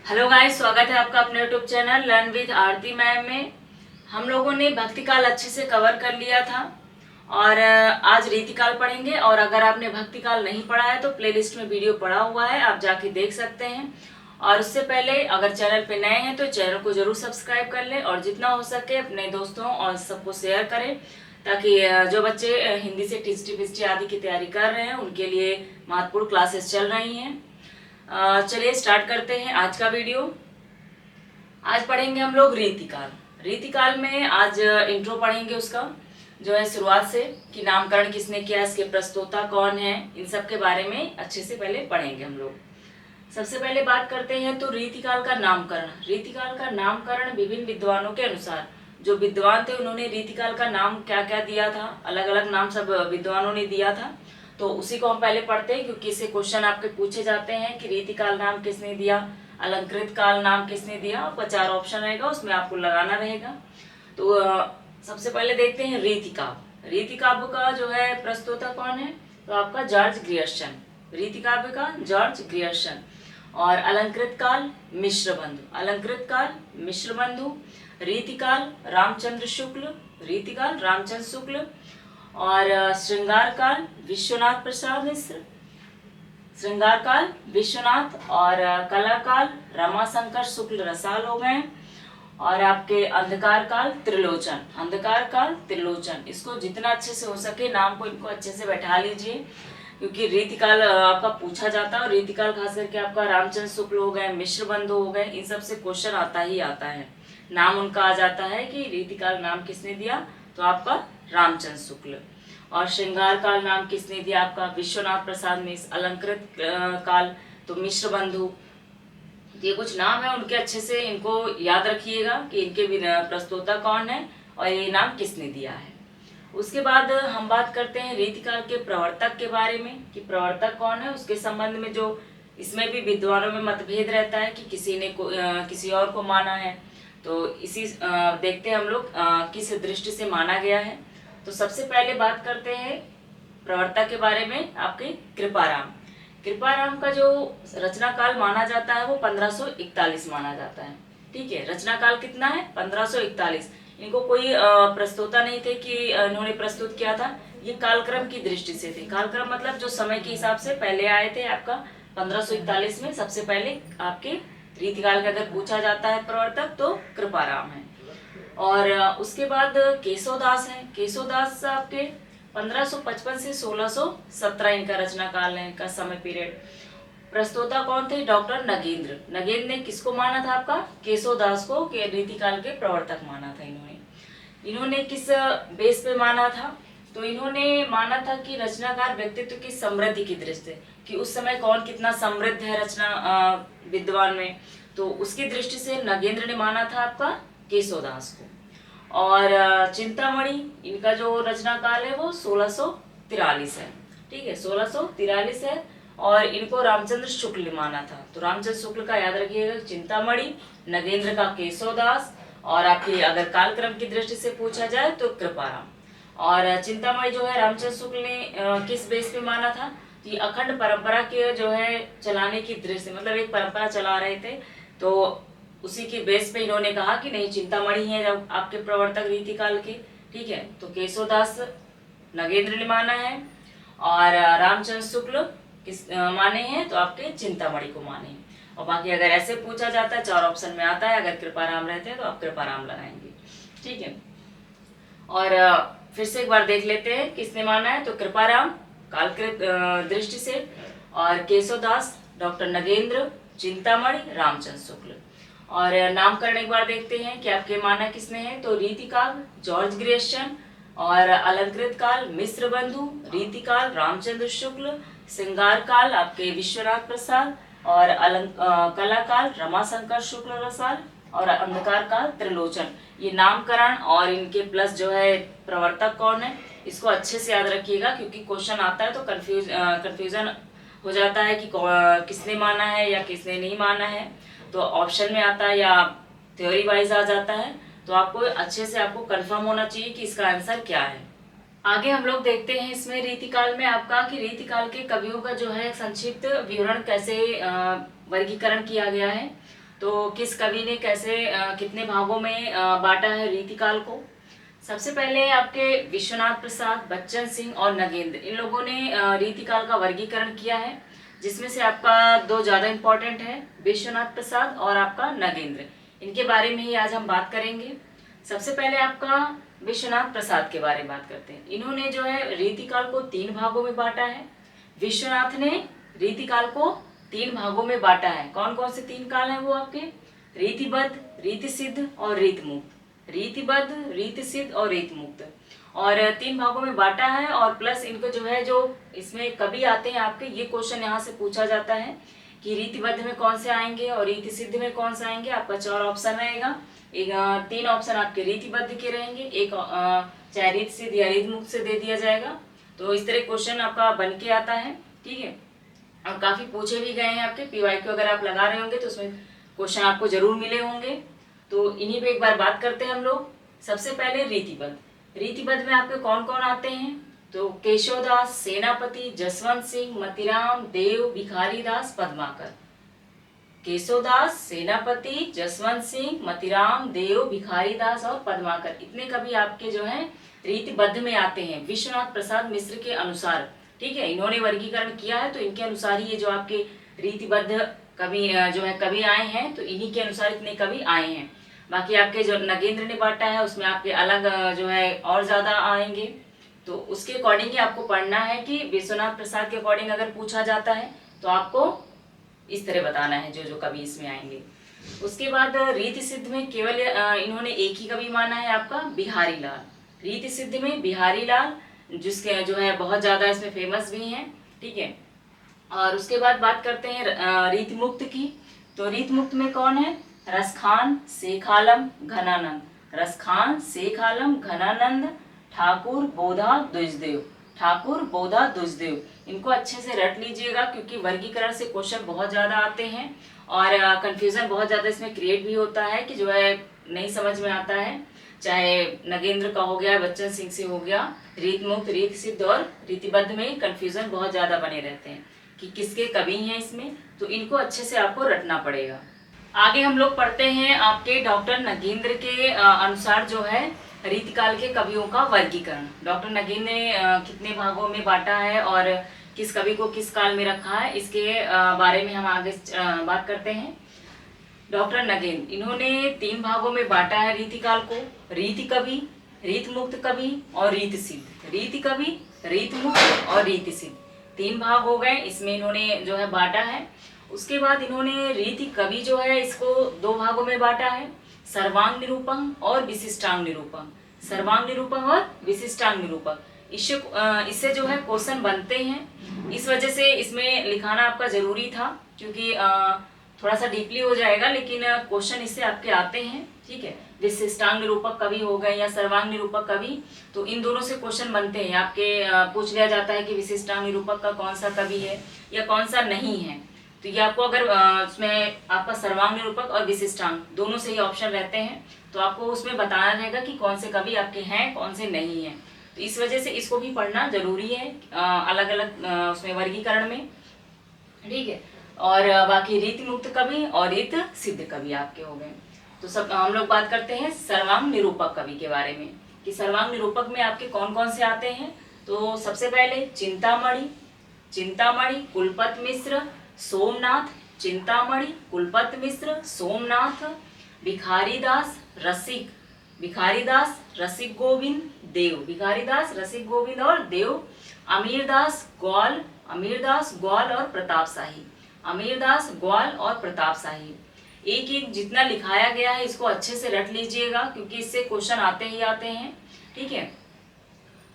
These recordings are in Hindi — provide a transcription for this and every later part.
हेलो गाइस, स्वागत है आपका अपने YouTube channel learn with Aarti ma'am में। हम लोगों ने भक्ति काल अच्छे से कवर कर लिया था और आज रीति काल पढ़ेंगे। और अगर आपने भक्ति काल नहीं पढ़ा है तो प्लेलिस्ट में वीडियो पड़ा हुआ है, आप जाके देख सकते हैं। और उससे पहले अगर चैनल पे नए हैं तो चैनल को जरूर सब्सक्राइब कर लें और जितना हो सके अपने दोस्तों और सबको शेयर करें, ताकि जो बच्चे हिंदी से टीचटी पिचटी आदि की तैयारी कर रहे हैं उनके लिए महत्वपूर्ण क्लासेस चल रही हैं। चलिए स्टार्ट करते हैं आज का वीडियो। आज पढ़ेंगे हम लोग रीतिकाल। रीतिकाल में आज इंट्रो पढ़ेंगे उसका, जो है शुरुआत से कि नामकरण किसने किया, इसके प्रस्तोता कौन है, इन सब के बारे में अच्छे से पहले पढ़ेंगे हम लोग। सबसे पहले बात करते हैं तो रीतिकाल का नामकरण। रीतिकाल का नामकरण विभिन्न विद्वानों के अनुसार, जो विद्वान थे उन्होंने रीतिकाल का नाम क्या क्या दिया था, अलग अलग नाम सब विद्वानों ने दिया था, तो उसी को हम पहले पढ़ते हैं क्योंकि इससे क्वेश्चन आपके पूछे जाते हैं कि रीतिकाल नाम किसने दिया, अलंकृत काल नाम किसने दिया। आपका 4 ऑप्शन रहेगा, उसमें आपको लगाना रहेगा। तो सबसे पहले देखते हैं रीतिकाव्य। रीतिकाव्य का जो है प्रस्तोता कौन है, तो आपका जॉर्ज ग्रियर्सन। रीतिकाव्य का जॉर्ज ग्रियर्सन। और अलंकृत काल मिश्र बंधु। अलंकृत काल मिश्र बंधु। रीतिकाल रामचंद्र शुक्ल। रीतिकाल रामचंद्र शुक्ल। और श्रृंगार काल विश्वनाथ प्रसाद मिश्र। श्रृंगार काल विश्वनाथ। और कला काल रमाशंकर शुक्ल रसाल हो गए। और आपके अंधकार काल त्रिलोचन। अंधकार काल त्रिलोचन। इसको जितना अच्छे से हो सके नाम को इनको अच्छे से बैठा लीजिए, क्योंकि रीतिकाल आपका पूछा जाता है। और रीतिकाल खास करके आपका रामचंद्र शुक्ल हो गए, मिश्र बंधु हो गए, इन सब से क्वेश्चन आता ही आता है। नाम उनका आ जाता है कि रीतिकाल नाम किसने दिया, तो आपका रामचंद्र शुक्ल। और श्रृंगार काल नाम किसने दिया, आपका विश्वनाथ प्रसाद मिश्र। अलंकृत काल तो मिश्र बंधु। ये कुछ नाम है उनके, अच्छे से इनको याद रखिएगा कि इनके प्रस्तोता कौन है और ये नाम किसने दिया है। उसके बाद हम बात करते हैं रीतिकाल के प्रवर्तक के बारे में कि प्रवर्तक कौन है। उसके संबंध में जो इसमें भी विद्वानों में मतभेद रहता है कि किसी ने किसी और को माना है, तो इसी देखते हैं हम लोग किस दृष्टि से माना गया है। तो सबसे पहले बात करते हैं प्रवर्तक के बारे में, आपके कृपाराम। कृपाराम का जो रचना काल माना जाता है वो 1541 माना जाता है। ठीक है, रचना काल कितना है, 1541। इनको कोई प्रस्तोता नहीं थे कि इन्होंने प्रस्तुत किया था, ये कालक्रम की दृष्टि से थे। कालक्रम मतलब जो समय के हिसाब से पहले आए थे आपका 1541 में। सबसे पहले आपके रीतिकाल का अगर पूछा जाता है प्रवर्तक तो कृपाराम है। और उसके बाद केशवदास है। केशवदास आपके 1555 से 1617 इनका रचना काल है, इनका समय पीरियड। प्रस्तोता कौन थे, डॉक्टर नगेंद्र। नगेंद्र ने किसको माना था, आपका केशवदास को के रीतिकाल के प्रवर्तक माना था इन्होंने किस बेस पे माना था, तो इन्होंने माना था कि रचनाकार व्यक्तित्व की समृद्धि की दृष्टि से कि उस समय कौन कितना समृद्ध है रचना विद्वान में, तो उसकी दृष्टि से नगेंद्र ने माना था आपका केशवदास को। और चिंतामणि, इनका जो रचना काल है वो 1643 है। ठीक है, 1643 है। और इनको रामचंद्र शुक्ल ने माना था, तो रामचंद्र शुक्ल का याद रखिएगा, चिंतामणि, नगेंद्र का केशवदास, और आपकी अगर कालक्रम की दृष्टि से पूछा जाए तो कृपाराम। और चिंतामणि जो है रामचंद्र शुक्ल ने किस बेस पे माना था, तो अखंड परंपरा के जो है चलाने की दृष्टि, मतलब एक परंपरा चला रहे थे, तो उसी की बेस पे इन्होंने कहा कि नहीं चिंतामणि है जब आपके प्रवर्तक रीतिकाल के। ठीक है, तो केशवदास नगेंद्र ने माना है और रामचंद्र शुक्ल किस माने हैं, तो आपके चिंतामणि को माने हैं। और बाकी अगर ऐसे पूछा जाता है 4 ऑप्शन में आता है, अगर कृपाराम रहते हैं तो आप कृपाराम लगाएंगे। ठीक है, और फिर से एक बार देख लेते हैं किसने माना है, तो कृपाराम कालकृत दृष्टि से, और केशवदास, डॉक्टर नगेंद्र, चिंतामणि, रामचंद्र शुक्ल। और नामकरण एक बार देखते हैं कि आपके माना किसने है, तो रीतिकाल जॉर्ज ग्रियर्सन, और अलंकृत काल मिश्र बंधु, रीतिकाल रामचंद्र शुक्ल, श्रृंगार काल आपके विश्वनाथ प्रसाद, और कला काल रमाशंकर शुक्ल रसाल, और अंधकार काल त्रिलोचन। ये नामकरण और इनके प्लस जो है प्रवर्तक कौन है, इसको अच्छे से याद रखिएगा, क्योंकि क्वेश्चन आता है तो कंफ्यूजन हो जाता है कि किसने माना है या किसने नहीं माना है, तो ऑप्शन में आता है या थ्योरी वाइज आ जाता है, तो आपको अच्छे से आपको कंफर्म होना चाहिए कि इसका आंसर क्या है। आगे हम लोग देखते हैं इसमें रीतिकाल में आपका कि रीतिकाल के कवियों का जो है संक्षिप्त विवरण कैसे वर्गीकरण किया गया है। तो किस कवि ने कैसे कितने भागों में बांटा है रीतिकाल को। सबसे पहले आपके विश्वनाथ प्रसाद, बच्चन सिंह और नगेंद्र, इन लोगों ने रीतिकाल का वर्गीकरण किया है, जिसमें से आपका दो ज़्यादा इम्पोर्टेंट है, विश्वनाथ प्रसाद और आपका नगेंद्र। इनके बारे में ही आज हम बात करेंगे। सबसे पहले आपका विश्वनाथ प्रसाद के बारे में बात करते हैं। इन्होंने जो है रीतिकाल को 3 भागों में बांटा है। विश्वनाथ ने रीतिकाल को 3 भागों में बांटा है। कौन कौन से 3 काल हैं वो आपके? रीतिबद्ध, रीतिसिद्ध और रीतमुक्त। रीतिबद्ध, रीतिसिद्ध और रीतमुक्त, और 3 भागों में बांटा है। और प्लस इनको जो है, जो इसमें कवि आते हैं आपके, ये क्वेश्चन यहाँ से पूछा जाता है कि रीतिबद्ध में कौन से आएंगे और रीतिसिद्ध में कौन से आएंगे। आपका 4 ऑप्शन रहेगा। 3 ऑप्शन आपके रीतिबद्ध के रहेंगे, एक चाहे रीतिसिद्ध या रीतमुक्त से दे दिया जाएगा। तो इस तरह क्वेश्चन आपका बन के आता है, ठीक है। और काफी पूछे भी गए हैं आपके PYQ, अगर आप लगा रहे होंगे तो उसमें क्वेश्चन आपको जरूर मिले होंगे। तो इन्हीं पे एक बार बात करते हैं हम लोग। सबसे पहले रीतिबद्ध। रीतिबद्ध में आपके कौन कौन आते हैं? तो केशवदास, सेनापति, जसवंत सिंह, मतीराम, देव, भिखारीदास, पद्माकर। केशवदास, सेनापति, जसवंत सिंह, मतीराम, देव, भिखारीदास और पद्माकर, इतने कवि आपके जो हैं रीतिबद्ध में आते हैं विश्वनाथ प्रसाद मिश्र के अनुसार, ठीक है। इन्होंने वर्गीकरण किया है, तो इनके अनुसार ही ये जो आपके रीतिबद्ध कवि जो है कवि आए हैं, तो इन्हीं के अनुसार इतने कवि आए हैं। बाकी आपके जो नगेंद्र ने बांटा है उसमें आपके अलग जो है और ज्यादा आएंगे, तो उसके अकॉर्डिंग ही आपको पढ़ना है कि विश्वनाथ प्रसाद के अकॉर्डिंग अगर पूछा जाता है तो आपको इस तरह बताना है जो जो कवि इसमें आएंगे। उसके बाद रीति सिद्ध में केवल इन्होंने एक ही कवि माना है आपका बिहारी लाल। रीति सिद्ध में बिहारी लाल, जिसके जो है बहुत ज्यादा इसमें फेमस भी हैं, ठीक है। और उसके बाद बात करते हैं रीति मुक्त की। तो रीति मुक्त में कौन है? रसखान, शेख आलम, घनानंद। रसखान, शेख आलम, घनानंद, ठाकुर, बोधा, द्विजदेव। ठाकुर, बोधा, द्विजदेव, इनको अच्छे से रट लीजिएगा, क्योंकि वर्गीकरण से क्वेश्चन बहुत ज्यादा आते हैं और कंफ्यूजन बहुत ज्यादा इसमें क्रिएट भी होता है कि जो है नहीं समझ में आता है। चाहे नगेंद्र का हो गया, बच्चन सिंह से हो गया, रीत मुक्त, रीत सिद्ध और रीतिबद्ध में कंफ्यूजन बहुत ज्यादा बने रहते हैं कि किसके कवि हैं इसमें, तो इनको अच्छे से आपको रटना पड़ेगा। आगे हम लोग पढ़ते हैं आपके डॉक्टर नगेंद्र के अनुसार जो है रीतिकाल के कवियों का वर्गीकरण। डॉक्टर नगेंद्र ने कितने भागों में बांटा है और किस कवि को किस काल में रखा है, इसके बारे में हम आगे बात करते हैं। डॉक्टर नगेंद्र, इन्होंने 3 भागों में बांटा है रीतिकाल को। रीति कवि, रीत मुक्त कवि और रीत सिद्ध। रीति कवि, रीत मुक्त और रीति सिद्ध, 3 भाग हो गए, इसमें इन्होंने जो है बांटा है। उसके बाद इन्होंने रीति कवि जो है इसको 2 भागों में बांटा है, सर्वांग निरूपण और विशिष्टांग निरूपण। सर्वांग निरूपण और विशिष्टांग निरूपण, इससे जो है क्वेश्चन बनते हैं, इस वजह से इसमें लिखाना आपका जरूरी था, क्योंकि थोड़ा सा डीपली हो जाएगा, लेकिन क्वेश्चन इससे आपके आते हैं, ठीक है। विशिष्टांग निरूपक कवि हो गए या सर्वांग निरूपक कवि, तो इन दोनों से क्वेश्चन बनते हैं आपके। पूछ लिया जाता है कि विशिष्टांग निरूपक का कौन सा कवि है या कौन सा नहीं है, तो ये आपको अगर उसमें आपका सर्वांग निरूपक और विशिष्टांग दोनों से ही ऑप्शन रहते हैं, तो आपको उसमें बताना रहेगा कि कौन से कवि आपके हैं, कौन से नहीं है। तो इस वजह से इसको भी पढ़ना जरूरी है अलग अलग उसमें वर्गीकरण में, ठीक है। और बाकी रीति मुक्त कवि और रीत सिद्ध कवि आपके हो गए। तो सब हम लोग बात करते हैं सर्वांग निरूपक कवि के बारे में कि सर्वांग निरूपक में आपके कौन कौन से आते हैं। तो सबसे पहले चिंतामणि, चिंतामणि कुलपत मिश्र, सोमनाथ। चिंतामणि, कुलपत मिश्र, सोमनाथ। भिखारीदास, रसिक। भिखारीदास, रसिक गोविंद, देव। भिखारीदास, रसिक गोविंद और देव। अमीरदास, ग्वाल। अमीरदास, ग्वाल और प्रताप शाही। अमीरदास, ग्वाल और प्रताप शाही। एक एक जितना लिखाया गया है इसको अच्छे से रट लीजिएगा, क्योंकि इससे क्वेश्चन आते ही आते हैं, ठीक है।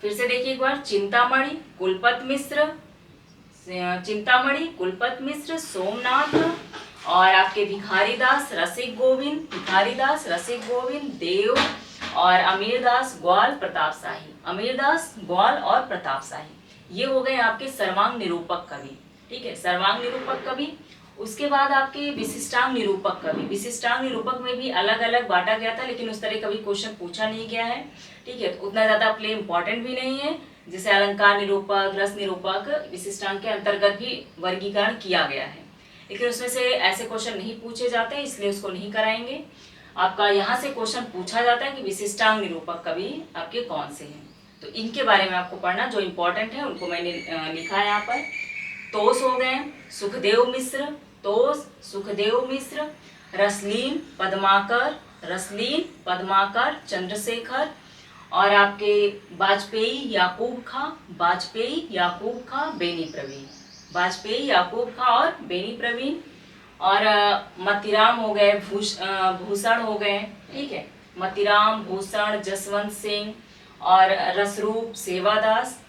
फिर से देखिए एक बार, चिंतामणि, कुलपत मिश्र, चिंतामणि, कुलपत मिश्र, सोमनाथ और आपके भिखारीदास, रसिक गोविंद। भिखारीदास, रसिक गोविंद, देव और अमीरदास, ग्वाल, प्रताप शाही। अमीरदास, ग्वाल और प्रताप शाही, ये हो गए आपके सर्वांग निरूपक कवि, ठीक है, सर्वांग निरूपक कवि। उसके बाद आपके विशिष्टांग निरूपक कवि। विशिष्टांग निरूपक में भी अलग अलग बांटा गया था, लेकिन उस तरह कभी क्वेश्चन पूछा नहीं गया है, ठीक है। तो उतना ज्यादा आपके लिए इम्पोर्टेंट भी नहीं है, जैसे अलंकार निरूपक, रस निरूपक, विशिष्टांग के अंतर्गत भी वर्गीकरण किया गया है। लेकिन उसमें से ऐसे क्वेश्चन नहीं पूछे जाते, इसलिए उसको नहीं कराएंगे। आपका यहाँ से क्वेश्चन पूछा जाता है कि विशिष्टांग निरूपक कवि आपके कौन से हैं, तो इनके बारे में आपको पढ़ना, जो इम्पोर्टेंट है उनको मैंने लिखा है यहाँ पर। तोष हो गए सुखदेव मिश्र, तोष सुखदेव मिश्र, रसलीन पद्माकर चंद्रशेखर, और आपके वाजपेयी याकूब खां बेनी प्रवीण, वाजपेयी याकूब खां और बेनी प्रवीण, और मतीराम हो गए, भूषण हो गए, ठीक है, मतीराम, भूषण, जसवंत सिंह, और रसरूप सेवादास,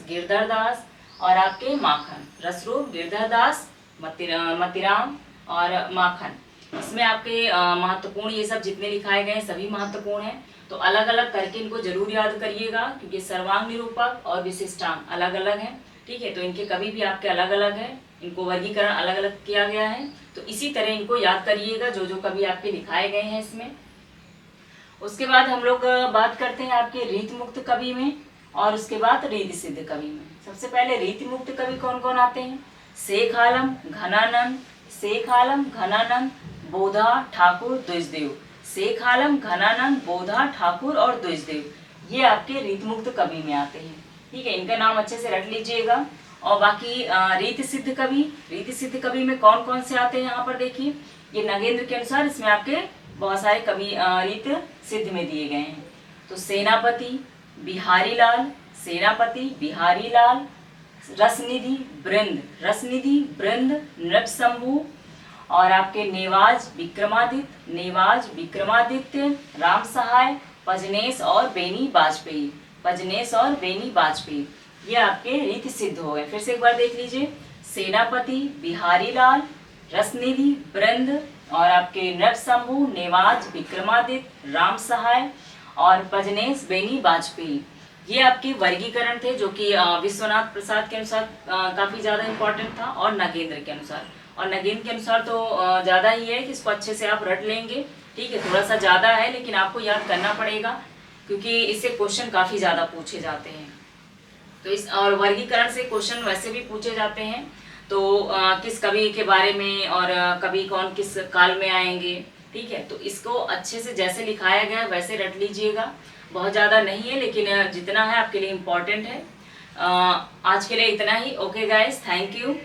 गिरधर दास, और आपके माखन, रसरूप, गिरधर दास, मतीराम और माखन। इसमें आपके महत्वपूर्ण ये सब जितने लिखाए गए हैं सभी महत्वपूर्ण हैं, तो अलग अलग करके इनको जरूर याद करिएगा, क्योंकि सर्वांग निरूपक और विशिष्टांग अलग अलग हैं, ठीक है। तो इनके कवि भी आपके अलग अलग हैं, इनको वर्गीकरण अलग अलग किया गया है, तो इसी तरह इनको याद करिएगा जो जो कवि आपके लिखाए गए हैं इसमें। उसके बाद हम लोग बात करते हैं आपके रीति मुक्त कवि में, और उसके बाद रीति सिद्ध कवि में। सबसे पहले रीति मुक्त कवि कौन कौन आते हैं? शेख आलम घनानंद, बोधा, ठाकुर, द्विजदेव। शेख आलम, घनानंद, बोधा, ठाकुर और द्विजदेव, ये आपके रीति मुक्त कवि में आते हैं, ठीक है। इनका नाम अच्छे से रट लीजिएगा। और बाकी रीति सिद्ध कवि में कौन कौन से आते हैं यहाँ पर देखिए, ये नगेंद्र के अनुसार इसमें आपके बहुत सारे कवि रीति सिद्ध में दिए गए हैं। तो सेनापति बिहारी लाल, रसनिधि बृंद, नृपशंभु, और आपके नेवाज विक्रमादित्य, राम सहाय, पजनेश और बेनी वाजपेयी, ये आपके रीति सिद्ध हो गए। फिर से एक बार देख लीजिए, सेनापति बिहारी लाल, रसनिधि बृंद, और आपके नृपशंभु, नेवाज, विक्रमादित्य, राम सहाय और पजनेश बेनी वाजपेयी, ये आपके वर्गीकरण थे, जो कि विश्वनाथ प्रसाद के अनुसार काफी ज्यादा इंपॉर्टेंट था, और नगेंद्र के अनुसार तो ज्यादा ही है कि इसको अच्छे से आप रट लेंगे, ठीक है। थोड़ा सा ज्यादा है लेकिन आपको याद करना पड़ेगा, क्योंकि इससे क्वेश्चन काफी ज्यादा पूछे जाते हैं। तो इस और वर्गीकरण से क्वेश्चन वैसे भी पूछे जाते हैं, तो किस कवि के बारे में और कवि कौन किस काल में आएंगे, ठीक है। तो इसको अच्छे से जैसे लिखाया गया वैसे रट लीजिएगा, बहुत ज़्यादा नहीं है लेकिन जितना है आपके लिए इम्पोर्टेंट है। आज के लिए इतना ही। Okay guys, thank you.